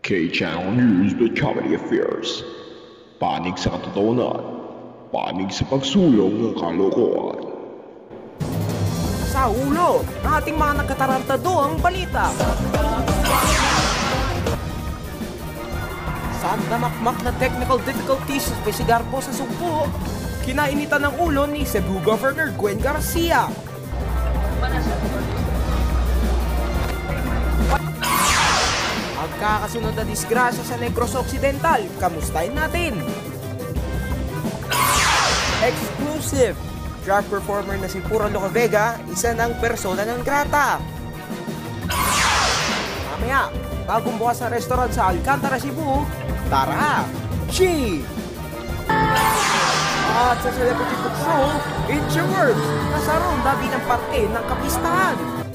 K-Channel News with Comedy Affairs. Panig sa katotohanan, panig sa pagsulong ng kalokohan. Sa ulo ng ating mga nagkatarantado ang balita. Sa damakmak na technical difficulties sa Sigarpo sa Sugpo, kinainitan ng ulo ni Cebu Governor Gwen Garcia. Magkakasunod na disgrasya sa Negros Occidental, kamustahin natin. Exclusive! Drag performer na si Pura Locavega, isa ng persona ng grata. Mamaya, bagong bukas na restaurant sa Alcantara, Cebu, tara! Chi! At sa Celebrity Food Show, It's Your Words, nasa ronda din ang parte ng kapistahan.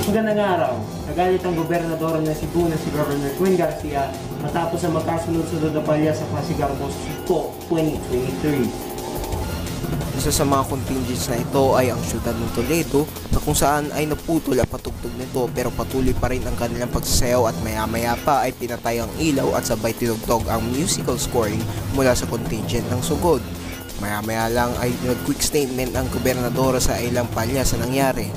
Magandang araw. Nagalit ang gobernador ng Cebu na si Governor Gwen Garcia matapos ang magkasunod-sunod na palya sa Sigarpo Sugpo 2023. Isa sa mga contingents na ito ay ang siyudad ng Toledo na kung saan ay naputol ang patugtog nito pero patuloy pa rin ang kanilang pagsasayaw at maya-maya pa ay pinatay ang ilaw at sabay tinugtog ang musical scoring mula sa contingent ng sugod. Maya-maya lang ay nag-quick statement ang gobernador sa ilang palya sa nangyari.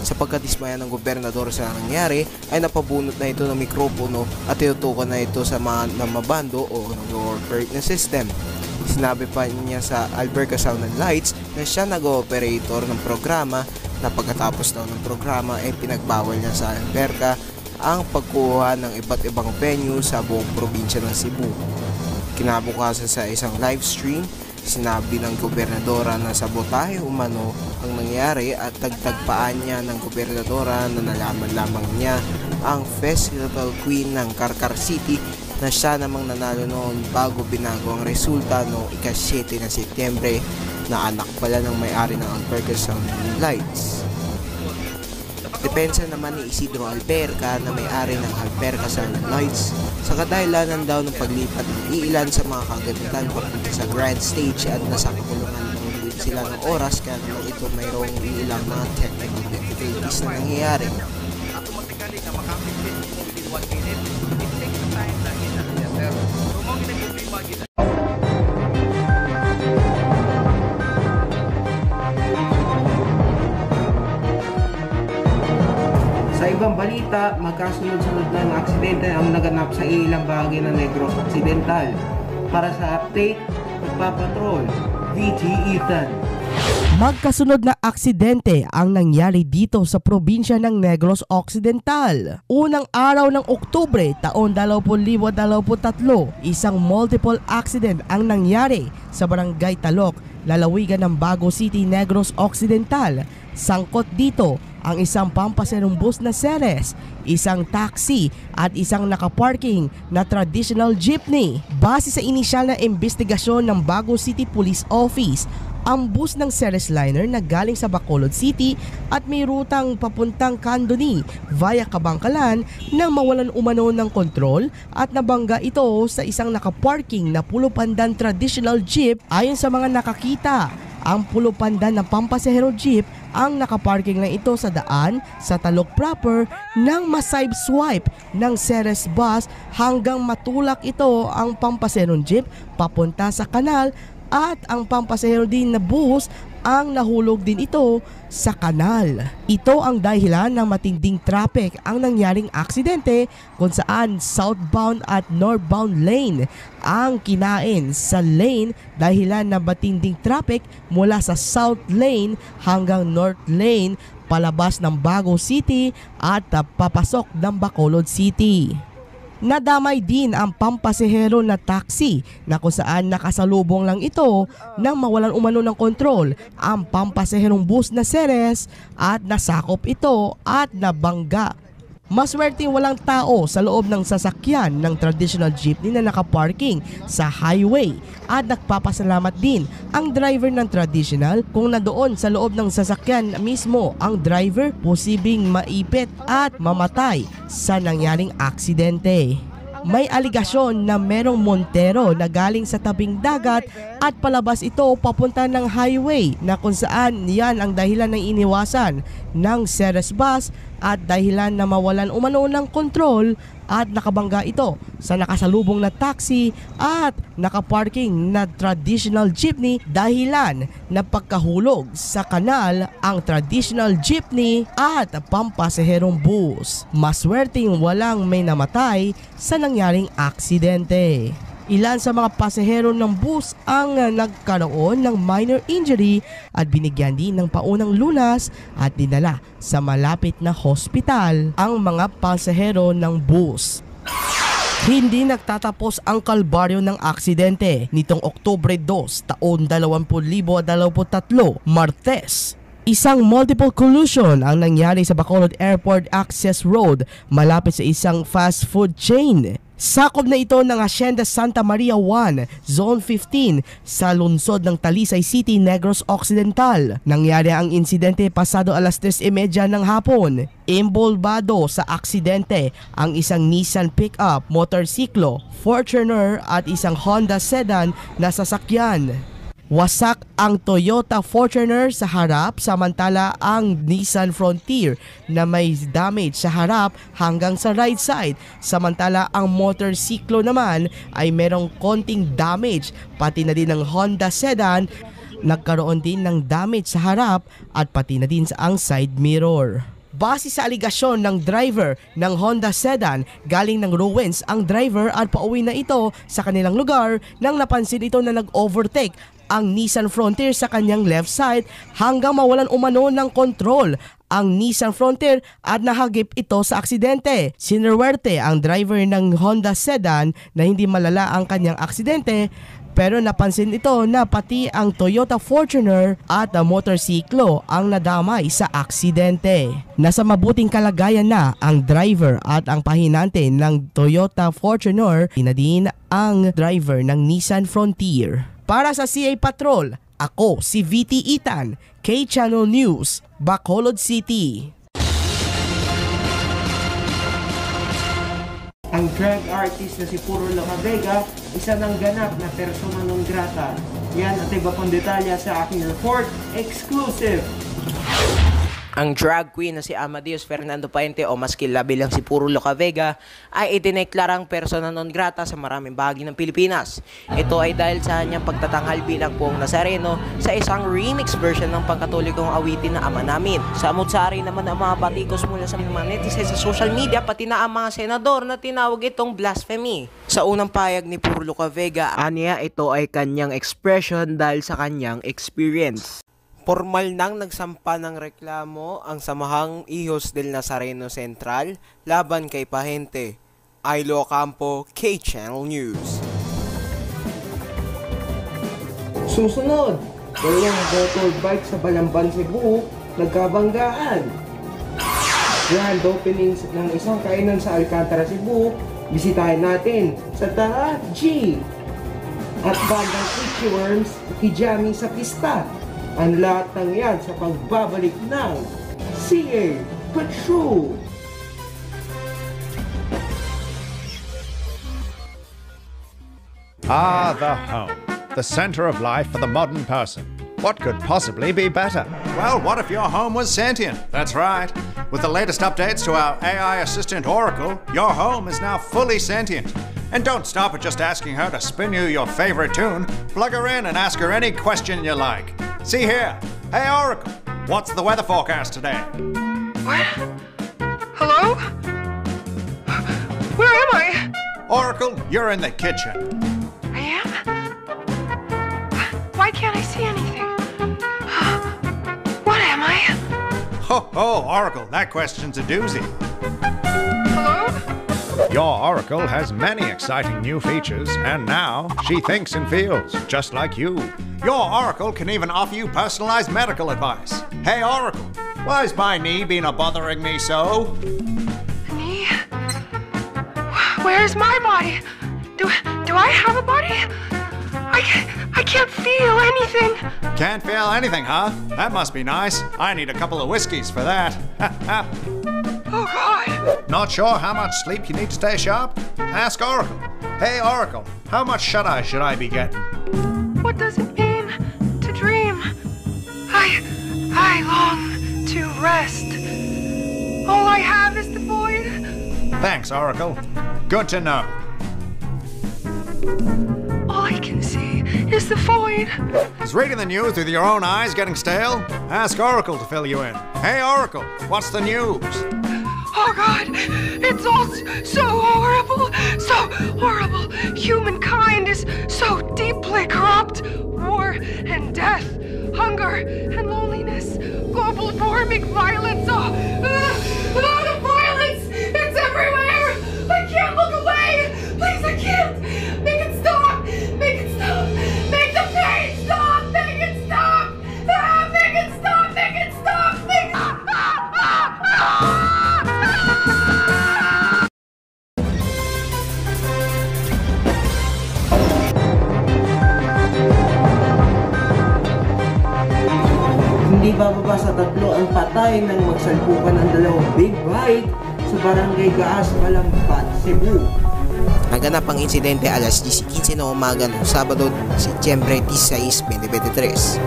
Sa pagkadismaya ng gobernador sa nangyari ay napabunot na ito ng mikropono at tinutukan na ito sa mga namabando o nag-operate na system. Sinabi pa niya sa Alberca Sound and Lights na siya nag-operator ng programa na pagkatapos daw ng programa ay pinagbawal niya sa Alberca ang pagkuha ng iba't ibang venue sa buong probinsya ng Cebu. Kinabukasan sa isang live stream, sinabi ng gobernadora na sabotahe umano ang nangyari at tagtagpaan niya ng gobernadora na nalaman lamang niya ang festival queen ng Carcar City na siya namang nanalo noon bago binago ang resulta noong ika-7 na Setyembre na anak pala ng may-ari ng Alberca Sound and Lights. Depensa naman ni Isidro Alberca na may-ari ng Alberca Sound and Lights sa kadahilanan daw ng paglipat ng iilan sa mga kagamitan papunta sa grand stage at nasa kakulungan din sila ng oras kaya naman ito mayroong iilang mga technical difficulties na nangyayari. Automatically na makapit within 1 minute, it takes time na sir. So mga problema gina. Sa ibang balita, magkasunod-sunod na ng aksidente ang naganap sa ilang bahagi ng Negros Occidental. Para sa update, magpapatrol, VG Ethan. Magkasunod na aksidente ang nangyari dito sa probinsya ng Negros Occidental. Unang araw ng Oktubre taon 2023, isang multiple accident ang nangyari sa Barangay Talok, lalawigan ng Bago City, Negros Occidental. Sangkot dito ang isang pampaserong bus na Ceres, isang taxi at isang nakaparking na traditional jeepney. Base sa inisyal na investigasyon ng Bago City Police Office, ang bus ng Ceres Liner na galing sa Bacolod City at may rutang papuntang Candoni via Kabangkalan nang mawalan umano ng kontrol at nabangga ito sa isang nakaparking na pulupandan traditional jeep. Ayon sa mga nakakita, ang pulupandan ng pampasahero jeep ang nakaparking na ito sa daan sa Talok proper nang maside swipe ng Ceres bus hanggang matulak ito ang pampasaherong jeep papunta sa kanal at ang pampasahero din na bus ang nahulog din ito sa kanal. Ito ang dahilan ng matinding traffic ang nangyaring aksidente kung saan southbound at northbound lane ang kinain sa lane dahilan ng matinding traffic mula sa south lane hanggang north lane palabas ng Bago City at papasok ng Bacolod City. Nadamay din ang pampasahero na taxi na kung saan nakasalubong lang ito nang mawalan umano ng kontrol ang pampasaherong bus na Ceres at nasakop ito at nabangga. Maswerteng walang tao sa loob ng sasakyan ng traditional jeepney na nakaparking sa highway at nagpapasalamat din ang driver ng traditional kung nandoon sa loob ng sasakyan mismo ang driver posibleng maipit at mamatay sa nangyaring aksidente. May aligasyon na merong montero na galing sa tabing dagat at palabas ito papunta ng highway na kung saan yan ang dahilan ng iniwasan ng Ceres bus at dahilan na mawalan umano ng kontrol at nakabangga ito sa nakasalubong na taxi at nakaparking na traditional jeepney dahilan na pagkahulog sa kanal ang traditional jeepney at pampasaherong bus. Maswerteng walang may namatay sa nangyaring aksidente. Ilan sa mga pasahero ng bus ang nagkaroon ng minor injury at binigyan din ng paunang lunas at dinala sa malapit na hospital ang mga pasahero ng bus. Hindi nagtatapos ang kalbaryo ng aksidente nitong Oktubre 2, taon 2023, Martes. Isang multiple collision ang nangyari sa Bacolod Airport Access Road malapit sa isang fast food chain. Sakop na ito ng Hacienda Santa Maria 1, Zone 15 sa lungsod ng Talisay City, Negros Occidental. Nangyari ang insidente pasado alas 3:30 ng hapon. Imbolbado sa aksidente ang isang Nissan pickup, motorsiklo, Fortuner at isang Honda sedan na sasakyan. Wasak ang Toyota Fortuner sa harap samantala ang Nissan Frontier na may damage sa harap hanggang sa right side. Samantala ang motorsiklo naman ay merong konting damage, pati na din ang Honda sedan nagkaroon din ng damage sa harap at pati na din sa ang side mirror. Base sa aligasyon ng driver ng Honda sedan, galing ng ruins ang driver at pauwi na ito sa kanilang lugar nang napansin ito na nag-overtake ang Nissan Frontier sa kanyang left side hanggang mawalan umano ng kontrol ang Nissan Frontier at nahagip ito sa aksidente. Sinerwerte ang driver ng Honda sedan na hindi malala ang kanyang aksidente, pero napansin ito na pati ang Toyota Fortuner at ang motorsiklo ang nadamay sa aksidente. Nasa mabuting kalagayan na ang driver at ang pahinante ng Toyota Fortuner, din ang driver ng Nissan Frontier. Para sa CA Patrol, ako si VT Ethan, K-Channel News, Bacolod City. Ang drag artist na si Puro Lacavega, isa ng ganap na persona non grata. Yan at iba pang detalya sa aking report, exclusive! Ang drag queen na si Amadeus Fernando Paente o mas kilala bilang si Puro Lacavega ay itineklarang persona non grata sa maraming bahagi ng Pilipinas. Ito ay dahil sa kanyang pagtatanghal bilang Poong Nazareno sa isang remix version ng pangkatolikong awitin na Ama Namin. Samut-sari naman ang mga batikos mula sa mga netizens sa social media pati na ang mga senador na tinawag itong blasphemy. Sa unang payag ni Puro Lacavega, aniya ito ay kanyang expression dahil sa kanyang experience. Formal nang nagsampa ng reklamo ang Samahang Hijos del Nazareno Central laban kay Pahente. Ailo Campo, K-Channel News. Susunod, dalawang motorbike bike sa Balamban, Cebu, nagkabanggaan. Grand opening ng isang kainan sa Alcantara, Cebu, bisitahin natin sa Taat G. At bandang Itchy Worms, Kijami sa pista. Ang lahat ng yan sa pagbabalik ng CA Patrol. Ah, the home. The center of life for the modern person. What could possibly be better? Well, what if your home was sentient? That's right. With the latest updates to our AI assistant Oracle, your home is now fully sentient. And don't stop at just asking her to spin you your favorite tune. Plug her in and ask her any question you like. See here. Hey, Oracle, what's the weather forecast today? What? Hello? Where am I? Oracle, you're in the kitchen. I am? Why can't I see anything? What am I? Ho, ho, Oracle, that question's a doozy. Hello? Your Oracle has many exciting new features, and now she thinks and feels just like you. Your Oracle can even offer you personalized medical advice. Hey Oracle, why's my knee been bothering me so? Knee? Where's my body? Do I have a body? I can't feel anything. Can't feel anything, huh? That must be nice. I need a couple of whiskeys for that. Oh God. Not sure how much sleep you need to stay sharp? Ask Oracle. Hey Oracle, how much shut-eye should I be getting? What does it mean to dream? I long to rest. All I have is the void. Thanks, Oracle. Good to know. All I can see is the void. Is reading the news with your own eyes getting stale? Ask Oracle to fill you in. Hey Oracle, what's the news? Oh God, it's all so horrible, so horrible. Humankind is so deeply corrupt. War and death, hunger and loneliness, global warming, violence. The violence, it's everywhere. I can't look away. Please, I can't. Make it stop. Make it stop. Make the pain stop. Make it stop. Make it stop. Make it stop. Make it. Hindi bababa sa 3 ang patay nang magsalpukan ng 2 big bike sa barangay Gaas, Balamban, Cebu. Naganap ang insidente alas 10:15 ng umaga noong Sabado, Setyembre 16, 2023.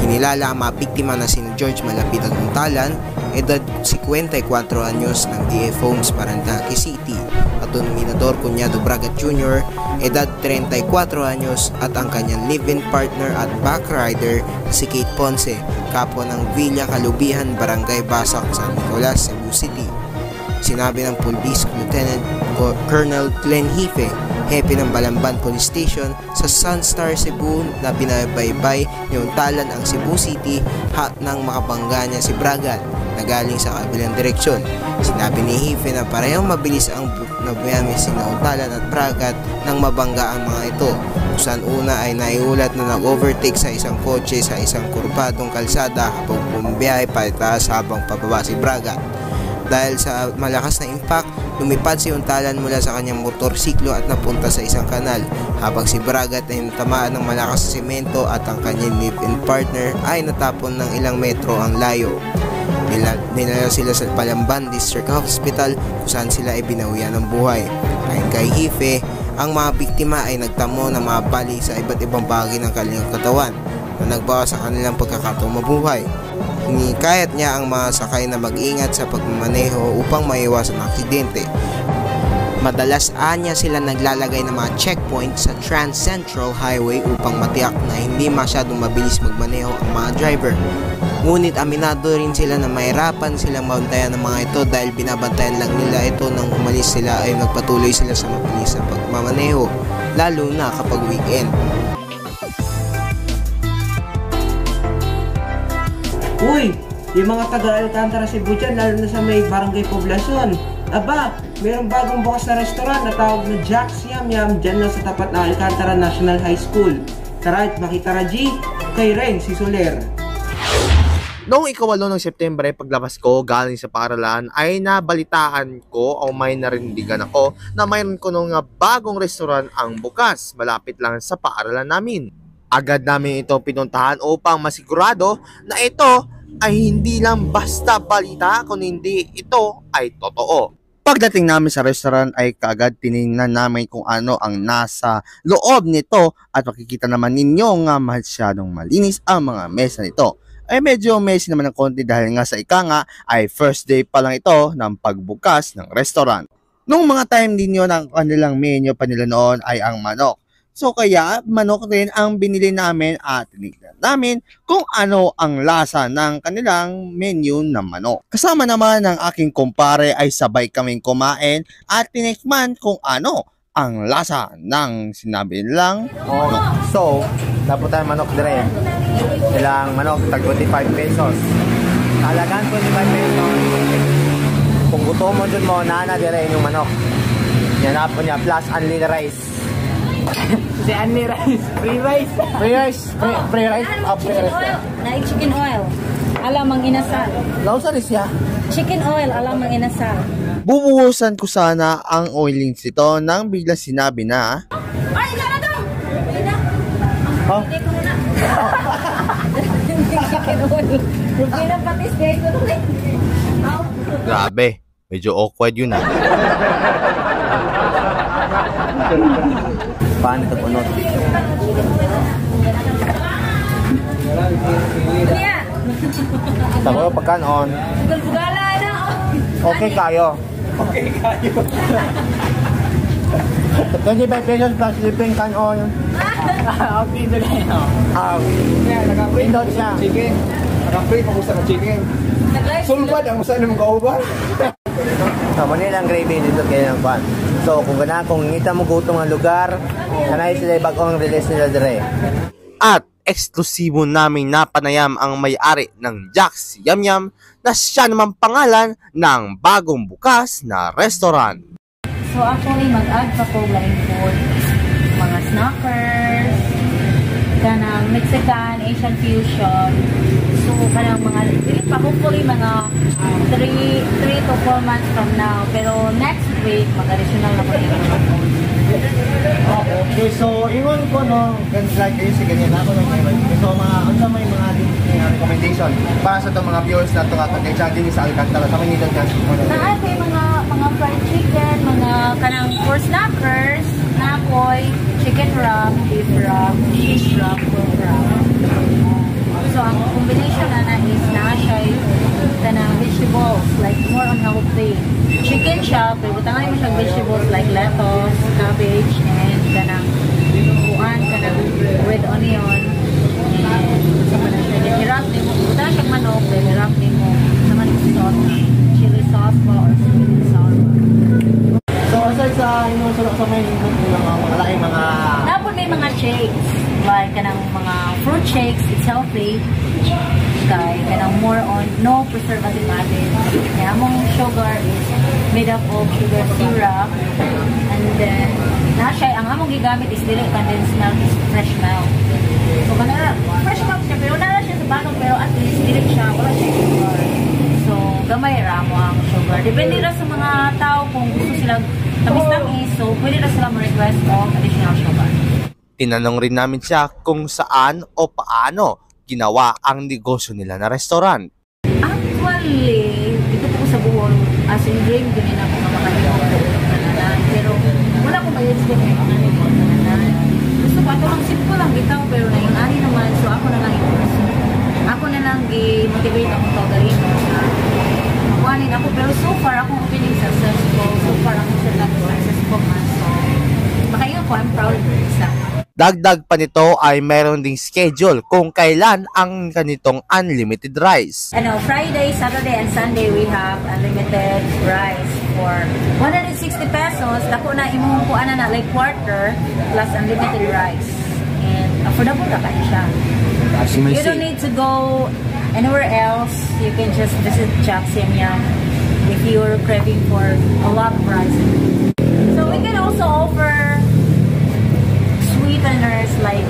Kinilala ang mga biktima na sina George Malapit at Muntalan, edad 54 anyos ng DF Homes, Paranaque City, at Don Minador Cuñado Bragat Jr., edad 34 anyos, at ang kanyang live-in partner at backrider na si Kate Ponce, kapwa ng Villa Kalubihan, Barangay Basak, San Nicolas, Cebu City. Sinabi ng Police Lieutenant Colonel Glenn Hife, hepe ng Balamban Police Station sa Sunstar Cebu, na binabaybay ni Untalan ang Cebu City nang makabangga niya si Bragat na galing sa kabilang direksyon. Sinabi ni Hife na parehong mabilis ang nabiyami si Untalan at Bragat nang mabangga ang mga ito, kung saan una ay naiulat na nag-overtake sa isang kotse sa isang kurbadong kalsada habang bumibiyahe pataas habang pababa si Bragat. Dahil sa malakas na impact, lumipad si Untalan mula sa kanyang motorsiklo at napunta sa isang kanal, habang si Bragat ay natamaan ng malakas na semento at ang kanyang live-in partner ay natapon ng ilang metro ang layo. Dinala sila sa Balamban District Hospital kung saan sila ay binawian ng buhay. Ayon kay Hife, ang mga biktima ay nagtamo ng mga bali sa iba't ibang bahagi ng kanilang katawan na nagbawas sa kanilang pagkakataong mabuhay. Hinikayat niya ang mga sakay na mag-ingat sa pagmamaneho upang maiwasan ang aksidente. Madalas anya sila naglalagay ng mga checkpoint sa Trans Central Highway upang matiyak na hindi masyadong mabilis magmaneho ang mga driver. Ngunit aminado rin sila na mahirapan silang mabantayan ng mga ito dahil binabantayan lang nila ito nang umalis sila ay nagpatuloy sila sa mabilis na pagmamaneho, lalo na kapag weekend. Uy, yung mga taga-Alcantara Cebu dyan, lalo na sa may barangay poblasyon. Aba, mayroong bagong bukas na restaurant na tawag na Jack's Yum Yum dyan lang sa tapat ng Alcantara National High School. Tara at makita Raji, kay Ren, si Soler. Noong 8 ng Setyembre, paglabas ko galing sa paaralan, ay nabalitaan ko o may narindigan ako na mayroon ko nung bagong restaurant ang bukas malapit lang sa paaralan namin. Agad namin ito pinuntahan upang masigurado na ito ay hindi lang basta balita, kundi ito ay totoo. Pagdating namin sa restaurant ay kaagad tinignan namin kung ano ang nasa loob nito at makikita naman ninyo nga masyadong malinis ang mga mesa nito. Ay medyo messy naman ng konti dahil nga sa nga ay first day pa lang ito ng pagbukas ng restaurant. Nung mga time ninyo ng kanilang menu pa nila noon ay ang manok. So kaya manok rin ang binili namin at tinignan namin kung ano ang lasa ng kanilang menu na manok. Kasama naman ng aking kumpare ay sabay kaming kumain at tinikman kung ano ang lasa ng sinabi nilang manok. So, dapat tayo manok dire. Ilang manok, tag 25 pesos. Halagang 25 pesos. Kung gusto mo dyan mo, nana dire yung manok. Yan na po niya, plus unli rice. Si unli rice, free rice. Free rice, free rice. Free rice. Naik chicken oil. Alam ang inasal. Lausa rin siya. Chicken oil, alam ang inasal. Bubuhusan ko sana ang oilings nito nang bigla sinabi na, Ay, ikaw na daw! Oh? Hindi ko na. Chicken oil. Hindi na pati steak ko na. grabe, medyo awkward yun ah. Paano ito punot? Iya. Tapos pagkanon. Bugal-bugala na. Okay kayo. Okay kayo. 25 pesos plus shipping kanon. Okay ito kayo. Naka-free Pindot siya. chicken. Naka-free pag gusto ng chicken. Sulbad ang usahan ng kauban. So, manilang gravy dito kayo ng kwan. So, kung ngita mo gutom ang lugar, kanay sila bagong release nila dire. At eksklusibo naming napanayam ang may-ari ng Jack's Yum Yum na siya naman pangalan ng bagong bukas na restaurant. So actually, mag-add pa ko laing food. Mga snackers, kanang Mexican, Asian fusion. So, kanang mga, pilit pa, hopefully mga 3 to 4 months from now. Pero next week, mag-additional na po yung mga food. Okay, so ingon ko no, like kayo si ganyan ako ng mga. So ano may mga recommendation para sa itong mga viewers na ito nga kay Chan din sa Alcantara sa Manila dyan. Saan kayo mga fried chicken, mga kanang for snackers, nakoy, chicken wrap, beef wrap, fish wrap, pork wrap. So ang combination na is na siya kanang vegetables, like more on healthy. Chicken siya, pero butangan mo siyang vegetables like lettuce, cabbage, and kanang buwan, kanang red onion, and sama na siya. Hirap din mo, butangan siyang manok, then hirap din mo sama ng sauce, chili sauce po, or sweet and sour. So aside sa sa may mga laing mga Tapos may mga shakes, like kanang mga fruit shakes, it's healthy. Kay kanang more on no preservative added. Kaya among sugar is made up of sugar syrup, and then ang among gigamit is dili condensed milk, is fresh milk. So kanang fresh milk siya, pero wala siya sa banog, pero at least dili siya, wala siya sugar. So gamay ra mo ang sugar. Depende ra sa mga tao kung gusto silang tamis-tamis, so pwede ra sila ma-request of additional sugar. Tinanong rin namin siya kung saan o paano ginawa ang negosyo nila na restaurant. Actually, dito po sa Bohol, as in dream, ganyan ako makakalimutan ng kananan. Pero wala ko ma-expect na makakalimutan ng kananan. Gusto ko, ito lang simple lang bitaw, pero nangingani naman, so ako na lang ako na lang i-motivate akong tawagin mo na kuhanin ako. Pero so far, akong opening successful. So far, akong successful man. So, makaingat ko, I'm proud of myself. Dagdag pa nito ay mayroon ding schedule kung kailan ang ganitong unlimited rice. Friday, Saturday, and Sunday we have unlimited rice for 160 pesos. Dako na imong kuan na like quarter plus unlimited rice. And affordable na kayo siya. You don't need to go anywhere else. You can just visit Jack's Yum Yum if you're craving for a lot of rice. So we can also offer sweeteners like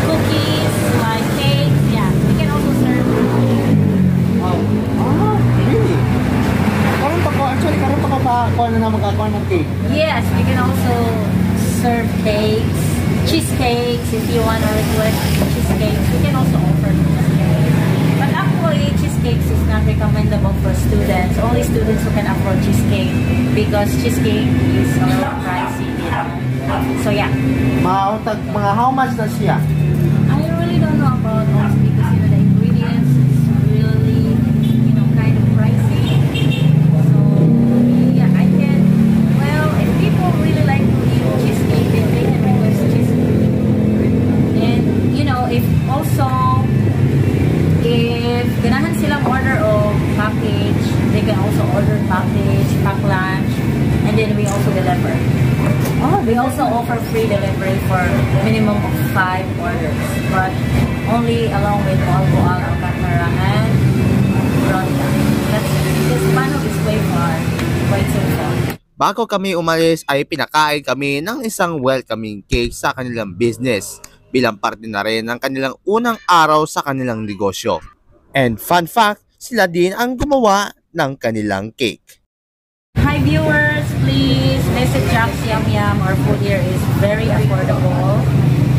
cookies, like cakes. Yeah, we can also serve. Oh, really? Karon pa ko na magkakaon ng cake. Yes, we can also serve cakes, cheesecakes if you want to request cheesecakes. We can also offer cheesecakes. But actually, cheesecakes is not recommendable for students. Only students who can afford cheesecake because cheesecake is a little pricey. So yeah. Mga how much na siya? I really don't know about those because the ingredients is really kind of pricey. So yeah, I can. Well, if people really like to eat cheesecake, then they can request cheesecake. And if also if ganahan silang order of package, they can also order package, pack lunch, and then we also deliver. We also offer free delivery for minimum of 5 orders, but only along with Boal, Alcantara, and Ronda. That's it, because Panog is way far, way too far. Bago kami umalis ay pinakain kami ng isang welcoming cake sa kanilang business bilang parte na rin ng kanilang unang araw sa kanilang negosyo. And fun fact, sila din ang gumawa ng kanilang cake. Hi viewers, please visit Jack's Yum Yum. Our food here is very affordable.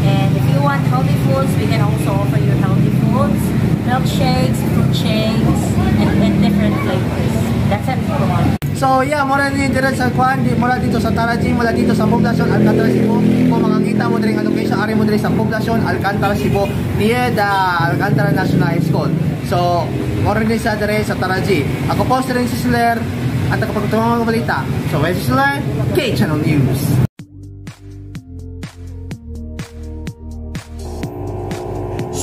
And if you want healthy foods, we can also offer you healthy foods, milkshakes, fruit shakes, and different flavors. That's it, everyone. So yeah, mula dito sa Kwan, mula dito sa Taraji, mula dito sa Poblacion Alcantara, Cebu. Kung makakita mo din ang location, ari mo din sa Poblacion Alcantara, Cebu, near the Alcantara National High School. So, mula din sa dire sa Taraji. Ako po si Ren Sisler at nakapagtulungan ng balita. So, Ren Sisler, K-Channel News.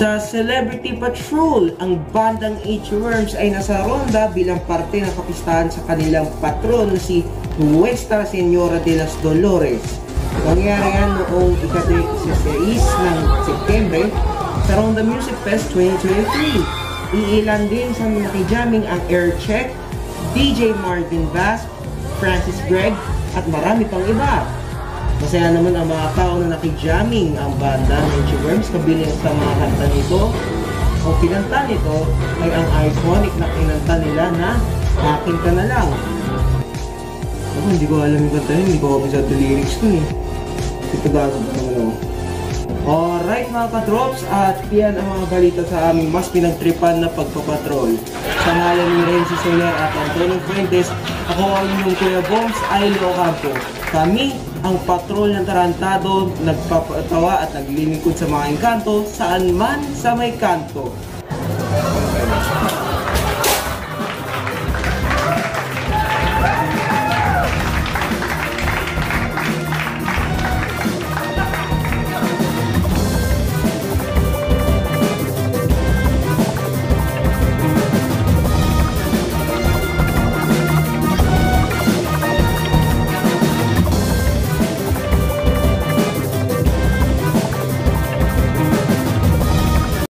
Sa Celebrity Patrol, ang bandang H-Worms ay nasa ronda bilang parte ng kapistahan sa kanilang patron na si Nuestra Señora de las Dolores. Nangyari yan noong ika-16 ng Setyembre sa Ronda Music Fest 2023. Iilan din sa nakijamming ang Aircheck, DJ Marvin Bass, Francis Gregg at marami pang iba. Masaya naman ang mga tao na nakijamming ang banda ng H-Worms kabilang sa mga kanta nito. Ang kinanta nito ay ang iconic na kinanta nila na Akin Ka Na Lang. Ako hindi ko alam yung kanta yun, hindi ko kabisado lyrics ko eh. Ito gagawin ko naman ako. Alright mga katrops, at yan ang mga balita sa aming mas pinagtripan na pagpapatrol. Sa ngalan ni Renzi Soler at Antonio Fuentes, ako ang inyong Kuya Bombs, Ailo Ocampo. Kami ang patrol ng tarantado, nagpapatawa at naglilingkod sa mga engkanto saan man sa may kanto.